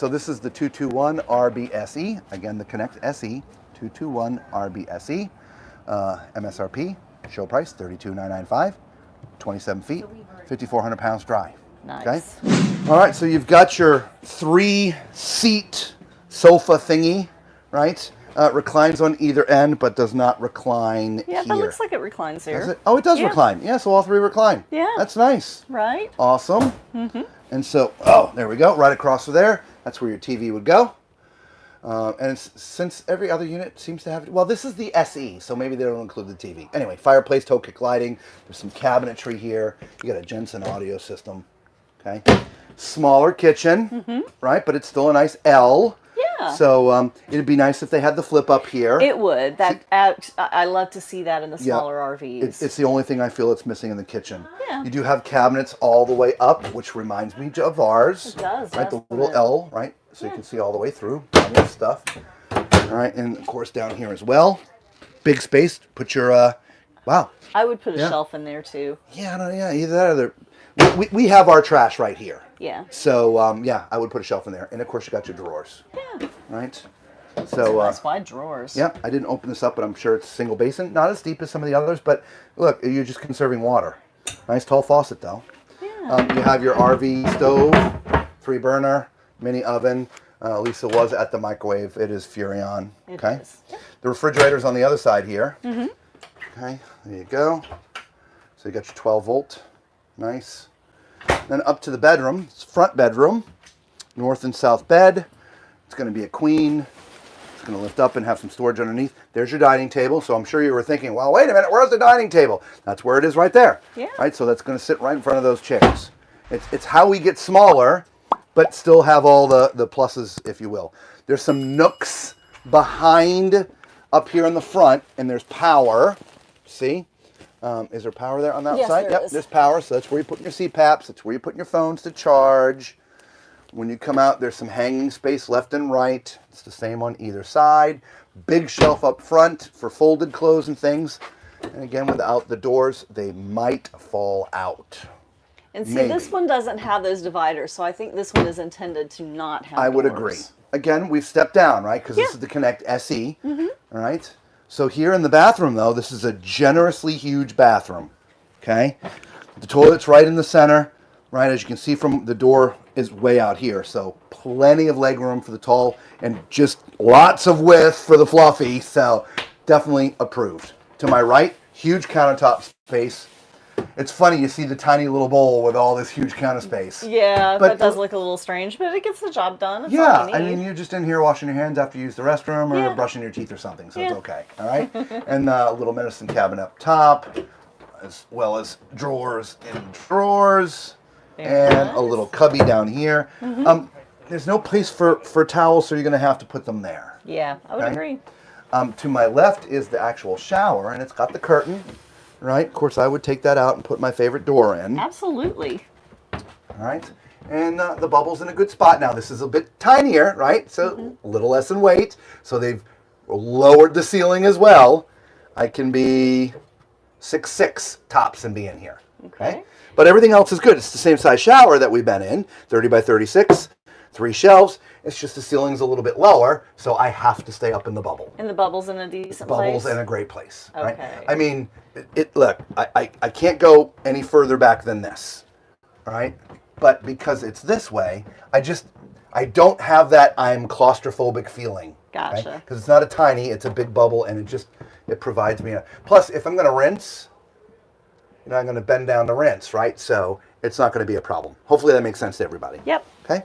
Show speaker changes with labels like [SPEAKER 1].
[SPEAKER 1] So this is the 221 RBSE. Again, the Connect SE 221 RBSE. MSRP, show price $32,995. 27 feet, 5,400 pounds dry.
[SPEAKER 2] Nice.
[SPEAKER 1] Okay. All right, so you've got your 3-seat sofa thingy, right? Reclines on either end, but does not recline
[SPEAKER 2] Yeah,
[SPEAKER 1] here.
[SPEAKER 2] that looks like it reclines here.
[SPEAKER 1] Does it? Oh, it does recline. Yeah, so all 3 recline.
[SPEAKER 2] Yeah.
[SPEAKER 1] That's nice.
[SPEAKER 2] Right?
[SPEAKER 1] Awesome. And so, there we go, right across from there. That's where your TV would go. And since every other unit seems to have, well, this is the SE, so maybe they don't include the TV. Anyway, fireplace, toe kick lighting. There's some cabinetry here. You got a Jensen audio system. Okay. Smaller kitchen, right? But it's still a nice L.
[SPEAKER 2] Yeah.
[SPEAKER 1] So it'd be nice if they had the flip up here.
[SPEAKER 2] It would. I love to see that in the smaller RVs.
[SPEAKER 1] It's the only thing I feel it's missing in the kitchen.
[SPEAKER 2] Yeah.
[SPEAKER 1] You do have cabinets all the way up, which reminds me of ours.
[SPEAKER 2] It does.
[SPEAKER 1] Right, the little L, right? So you can see all the way through. Plenty of stuff. All right, and of course down here as well. Big space. Put your, wow.
[SPEAKER 2] I would put a shelf in there too.
[SPEAKER 1] Yeah, either that or we have our trash right here.
[SPEAKER 2] Yeah.
[SPEAKER 1] So, yeah, I would put a shelf in there. And of course you got your drawers.
[SPEAKER 2] Yeah.
[SPEAKER 1] Right? So,
[SPEAKER 2] nice wide drawers.
[SPEAKER 1] Yeah, I didn't open this up, but I'm sure it's a single basin. Not as deep as some of the others, but look, you're just conserving water. Nice tall faucet though.
[SPEAKER 2] Yeah.
[SPEAKER 1] You have your RV stove, 3-burner, mini oven. Lisa was at the microwave. It is Furrion. Okay.
[SPEAKER 2] Yeah.
[SPEAKER 1] The refrigerator's on the other side here. Okay, there you go. So you got your 12-volt. Nice. Then up to the bedroom. It's front bedroom. North and south bed. It's going to be a queen. It's going to lift up and have some storage underneath. There's your dining table. So I'm sure you were thinking, well, wait a minute, where's the dining table? That's where it is right there.
[SPEAKER 2] Yeah.
[SPEAKER 1] Right, so that's going to sit right in front of those chairs. It's how we get smaller, but still have all the pluses, if you will. There's some nooks behind up here in the front, and there's power. See? Is there power there on that
[SPEAKER 2] Yes,
[SPEAKER 1] side?
[SPEAKER 2] there
[SPEAKER 1] Yep,
[SPEAKER 2] is.
[SPEAKER 1] there's power. So that's where you're putting your CPAPs. That's where you're putting your phones to charge. When you come out, there's some hanging space left and right. It's the same on either side. Big shelf up front for folded clothes and things. And again, without the doors, they might fall out.
[SPEAKER 2] And see,
[SPEAKER 1] Maybe.
[SPEAKER 2] this one doesn't have those dividers, so I think this one is intended to not have
[SPEAKER 1] I would
[SPEAKER 2] doors.
[SPEAKER 1] agree. Again, we've stepped down, right? Because this is the Connect SE. All right. So here in the bathroom, though, this is a generously huge bathroom. Okay. The toilet's right in the center, right? As you can see from the door is way out here. So plenty of leg room for the tall and just lots of width for the fluffy. So definitely approved. To my right, huge countertop space. It's funny, you see the tiny little bowl with all this huge counter space.
[SPEAKER 2] Yeah,
[SPEAKER 1] But
[SPEAKER 2] that does look a little strange, but it gets the job done. It's all
[SPEAKER 1] Yeah,
[SPEAKER 2] you
[SPEAKER 1] I
[SPEAKER 2] need.
[SPEAKER 1] mean, you're just in here washing your hands after you use the restroom or
[SPEAKER 2] Yeah.
[SPEAKER 1] brushing your teeth or something, so
[SPEAKER 2] Yeah.
[SPEAKER 1] it's okay, all right? And a little medicine cabinet up top, as well as drawers in drawers,
[SPEAKER 2] Very
[SPEAKER 1] and
[SPEAKER 2] nice.
[SPEAKER 1] a little cubby down here. There's no place for towels, so you're going to have to put them there.
[SPEAKER 2] Yeah, I would
[SPEAKER 1] Okay.
[SPEAKER 2] agree.
[SPEAKER 1] To my left is the actual shower, and it's got the curtain, right? Of course, I would take that out and put my favorite door in.
[SPEAKER 2] Absolutely.
[SPEAKER 1] All right, and the bubble's in a good spot now. This is a bit tinier, right? So a little less in weight. So they've lowered the ceiling as well. I can be 6'6" tops and be in here.
[SPEAKER 2] Okay.
[SPEAKER 1] But everything else is good. It's the same size shower that we've been in, 30 by 36, 3 shelves. It's just the ceiling's a little bit lower, so I have to stay up in the bubble.
[SPEAKER 2] And the bubble's in a decent
[SPEAKER 1] Bubble's
[SPEAKER 2] place?
[SPEAKER 1] in a great place. Right?
[SPEAKER 2] Okay.
[SPEAKER 1] I mean, look, I can't go any further back than this. All right? But because it's this way, I don't have that I'm claustrophobic feeling.
[SPEAKER 2] Gotcha.
[SPEAKER 1] Because it's not a tiny, it's a big bubble, and it provides me a... Plus, if I'm going to rinse, I'm going to bend down to rinse, right? So it's not going to be a problem. Hopefully that makes sense to everybody.
[SPEAKER 2] Yep.
[SPEAKER 1] Okay?